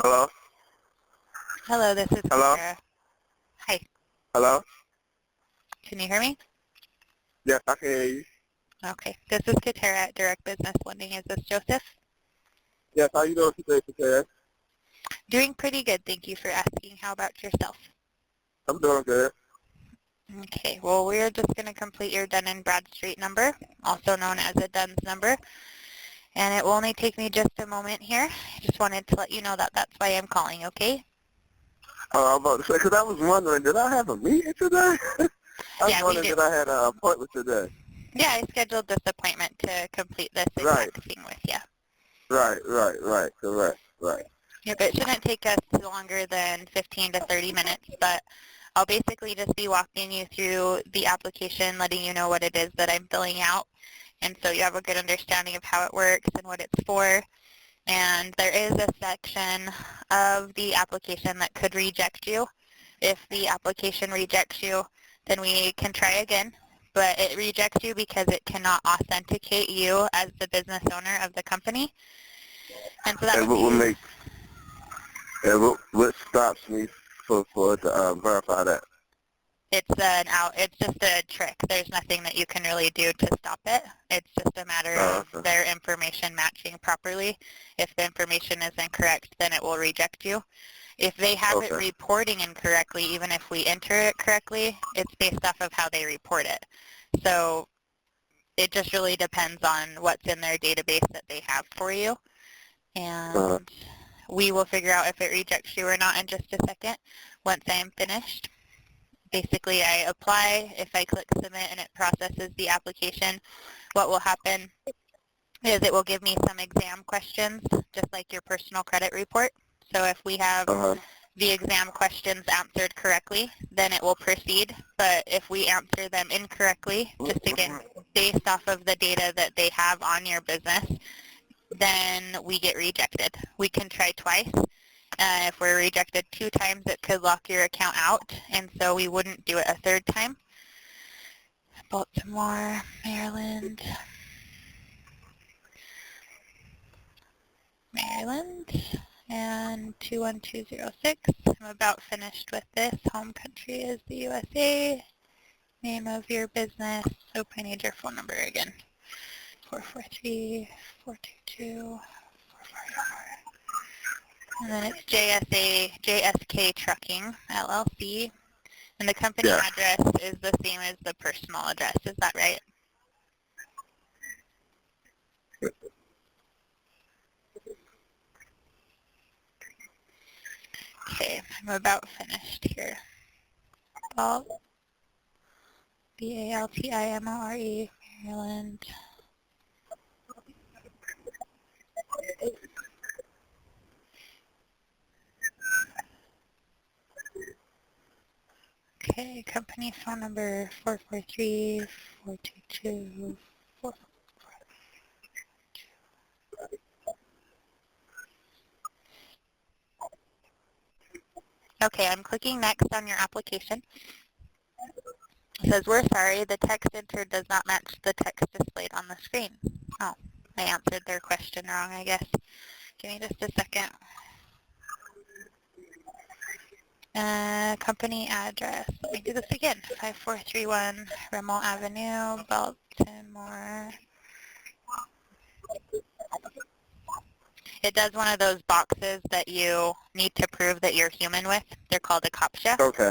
Hello? Hello, this is Hello? Katara. Hi, Hello? can you hear me? Yes, I can hear you. Okay, this is Katara at Direct Business Lending. Is this Joseph? Yes, how you doing today, Katara? Doing pretty good, thank you for asking. How about yourself? I'm doing good. Okay, well, we're just going to complete your Dun & Bradstreet number, also known as a DUNS number, and it will only take me just a moment here. I just wanted to let you know that that's why I'm calling, okay? I'm about to say, because I was wondering, did I have a meeting today? I was Yeah, we wondering, do. did I have an appointment today? Yeah, I scheduled this appointment to complete this Right, exact thing with you. right, correct, right. Yep, it shouldn't take us longer than 15 to 30 minutes, but I'll basically just be walking you through the application, letting you know what it is that I'm filling out, and so you have a good understanding of how it works and what it's for. And there is a section of the application that could reject you. If the application rejects you, then we can try again, but it rejects you because it cannot authenticate you as the business owner of the company. And so that And would what will be make, and what stops me for it to verify that? it's just a trick. There's nothing that you can really do to stop it. It's just a matter of Okay. their information matching properly. If the information is incorrect, then it will reject you. If they have it Okay. reporting incorrectly, even if we enter it correctly, it's based off of how they report it. So it just really depends on what's in their database that they have for you. Uh, And we will figure out if it rejects you or not in just a second once I am finished. Basically, I apply. If I click submit and it processes the application, what will happen is it will give me some exam questions, just like your personal credit report. So if we have uh-huh. the exam questions answered correctly, then it will proceed. But if we answer them incorrectly, just again, based off of the data that they have on your business, then we get rejected. We can try twice. If we're rejected 2 times, it could lock your account out, and so we wouldn't do it a 3rd time. Baltimore, Maryland, and 21206. I'm about finished with this. Home country is the USA. Name of your business. So I need your phone number again. 443-422-4444. And then it's JSK Trucking, LLC. And the company Yeah. address is the same as the personal address. Is that right? Okay, I'm about finished here. Baltimore, Maryland. Okay, company phone number 443-422-4444. Okay, I'm clicking next on your application. It says, we're sorry, the text entered does not match the text displayed on the screen. Oh, I answered their question wrong, I guess. Give me just a second. Company address. Let me do this again. 5431 Rimmel Avenue, Baltimore. It does one of those boxes that you need to prove that you're human with. They're called a CAPTCHA. Okay.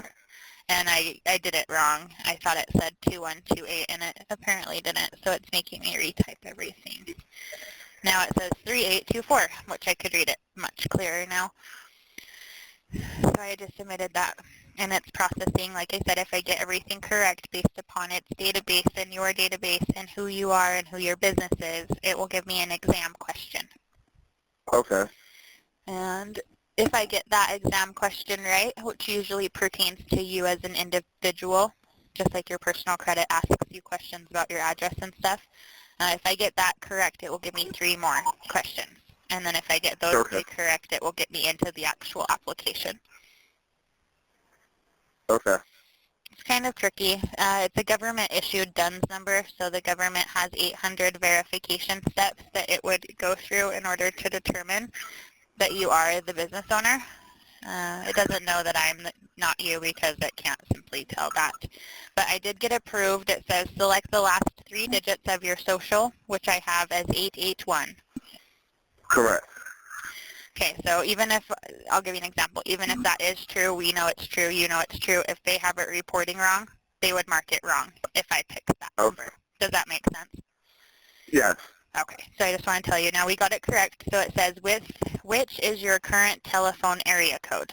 And I did it wrong. I thought it said 2128, and it apparently didn't, so it's making me retype everything. Now it says 3824, which I could read it much clearer now. So I just submitted that, and it's processing. Like I said, if I get everything correct based upon its database and your database and who you are and who your business is, it will give me an exam question. Okay. And if I get that exam question right, which usually pertains to you as an individual, just like your personal credit asks you questions about your address and stuff, if I get that correct, it will give me 3 more questions. And then if I get those 3 correct, it will get me into the actual application. Okay. It's kind of tricky. It's a government-issued DUNS number, so the government has 800 verification steps that it would go through in order to determine that you are the business owner. It doesn't know that I'm not you because it can't simply tell that. But I did get approved. It says select the last 3 digits of your social, which I have as 881. Correct. Okay, so even if, I'll give you an example, even if that is true, we know it's true, you know it's true, if they have it reporting wrong, they would mark it wrong if I picked that number. Does that make sense? Yes. Okay, so I just want to tell you, now we got it correct. So it says, which is your current telephone area code?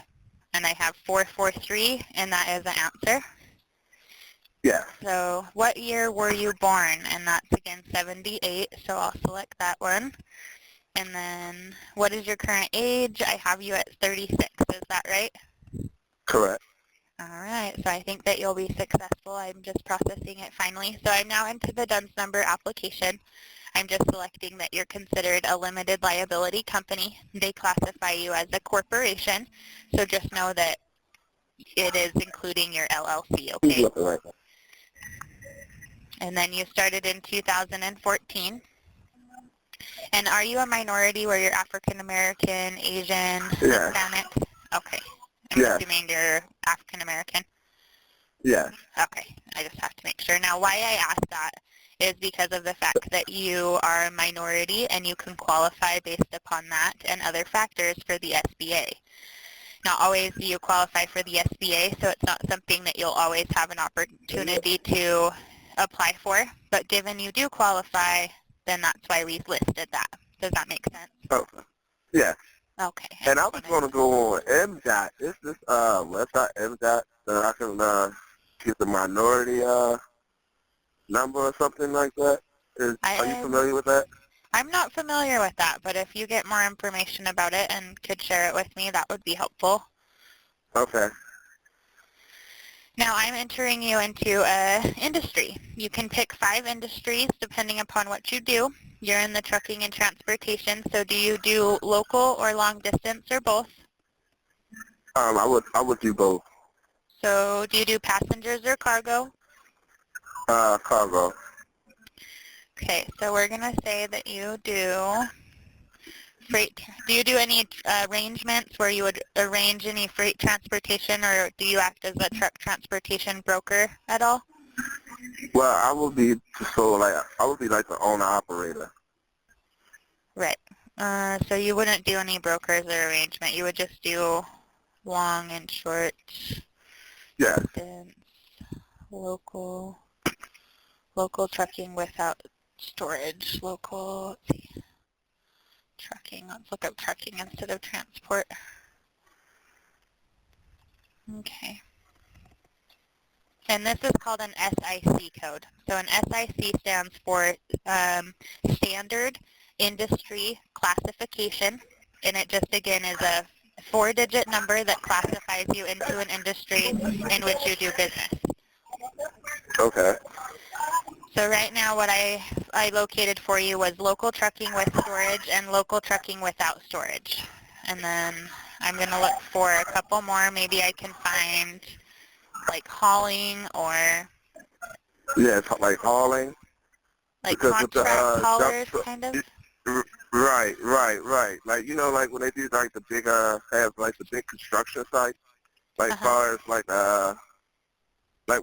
And I have 443, and that is the answer. Yes. So what year were you born? And that's, again, 78, so I'll select that one. And then what is your current age? I have you at 36, is that right? Correct. All right, so I think that you'll be successful. I'm just processing it finally. So I'm now into the DUNS number application. I'm just selecting that you're considered a limited liability company. They classify you as a corporation, so just know that it is including your LLC, okay? Right. And then you started in 2014. And are you a minority where you're African American, Asian, Yes. Hispanic? Okay. I'm Yes. assuming you're African American. Yes. Okay. I just have to make sure. Now, why I ask that is because of the fact that you are a minority and you can qualify based upon that and other factors for the SBA. Not always do you qualify for the SBA, so it's not something that you'll always have an opportunity to apply for. But given you do qualify, then that's why we've listed that. Does that make sense? Okay. Yes. Okay. And I was going to go on MDOT. Is this website MDOT that I can get the minority number or something like that? Are you familiar with that? I'm not familiar with that, but if you get more information about it and could share it with me, that would be helpful. Okay. Now I'm entering you into an industry. You can pick 5 industries depending upon what you do. You're in the trucking and transportation, so do you do local or long distance or both? I would do both. So do you do passengers or cargo? Cargo. Okay, so we're going to say that you do freight. Do you do any arrangements where you would arrange any freight transportation, or do you act as a truck transportation broker at all? Well, I would be like the owner operator. Right. So you wouldn't do any brokers or arrangement. You would just do long and short Yes. distance, local trucking without storage, local, let's see, trucking. Let's look up trucking instead of transport. Okay. And this is called an SIC code. So an SIC stands for Standard Industry Classification, and it just, again, is a 4-digit number that classifies you into an industry in which you do business. Okay. So right now what I located for you was local trucking with storage and local trucking without storage. And then I'm going to look for a couple more. Maybe I can find like hauling or... Yeah, it's like hauling. Like because contract haulers, kind of? Right. Like, you know, like when they do like the big, have like the big construction sites, like far as like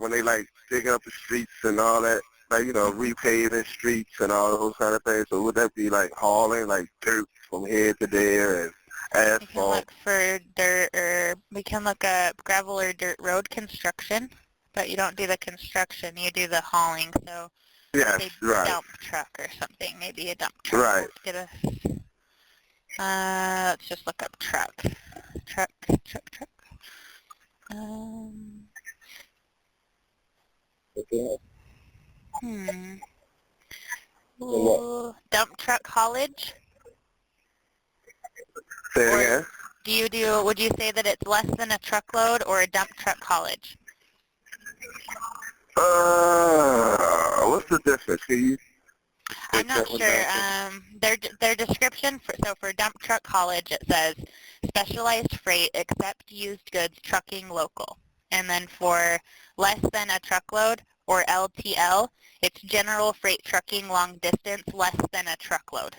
when they like dig up the streets and all that, like, you know, repaving streets and all those kind of things. So would that be like hauling, like dirt from here to there and asphalt? We can look for dirt, or we can look up gravel or dirt road construction, but you don't do the construction, you do the hauling. So yes, right. Dump truck or something, maybe a dump truck. Right. Let's get let's just look up truck. Truck. Okay. Ooh, dump truck haulage? Say it again? Would you say that it's less than a truckload or a dump truck haulage? What's the difference? Can you? I'm not sure. Their description, for dump truck haulage, it says specialized freight except used goods trucking local. And then for less than a truckload, or LTL, it's general freight trucking long distance less than a truckload.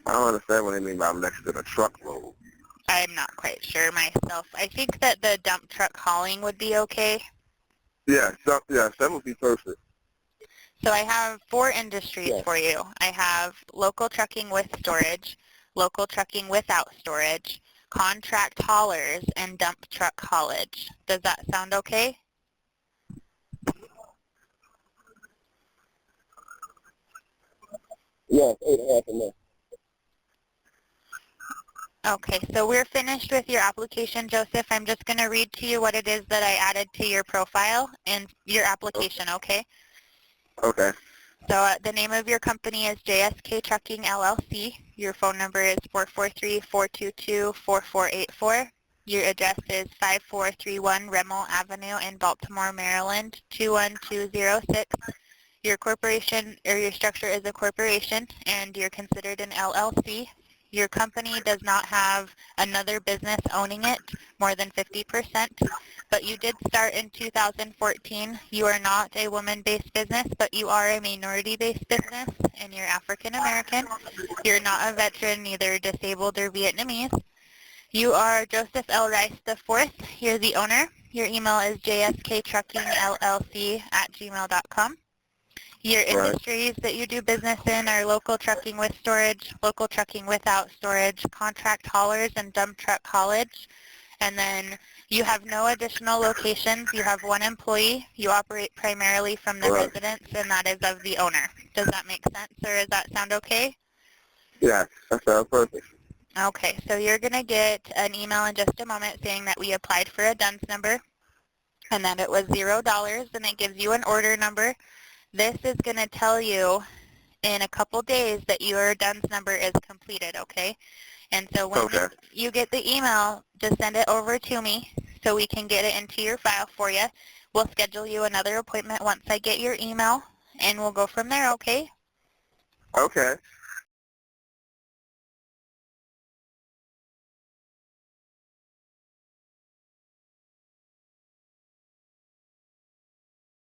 I don't understand what they mean by next to the truckload. I'm not quite sure myself. I think that the dump truck hauling would be okay. Yeah, that would be perfect. So I have 4 industries Yes. for you. I have local trucking with storage, local trucking without storage, contract haulers, and dump truck haulage. Does that sound okay? Yes, 8.5 a month. Okay, so we're finished with your application, Joseph. I'm just going to read to you what it is that I added to your profile and your application, okay? Okay. So the name of your company is JSK Trucking LLC. Your phone number is 443-422-4484. Your address is 5431 Remmel Avenue in Baltimore, Maryland, 21206. Your corporation or your structure is a corporation and you're considered an LLC. Your company does not have another business owning it more than 50%, but you did start in 2014. You are not a woman-based business, but you are a minority-based business, and you're African American. You're not a veteran, neither disabled or Vietnamese. You are Joseph L. Rice IV. You're the owner. Your email is jsktruckingllc@gmail.com. Your Right. industries that you do business in are local trucking with storage, local trucking without storage, contract haulers, and dump truck haulage. And then you have no additional locations. You have 1 employee. You operate primarily from the Right. residence, and that is of the owner. Does that make sense, or does that sound okay? Yeah, that sounds perfect. Okay, so you're going to get an email in just a moment saying that we applied for a DUNS number and that it was $0, and it gives you an order number. This is going to tell you in a couple days that your DUNS number is completed, okay? And so when Okay. you get the email, just send it over to me so we can get it into your file for you. We'll schedule you another appointment once I get your email, and we'll go from there, okay? Okay.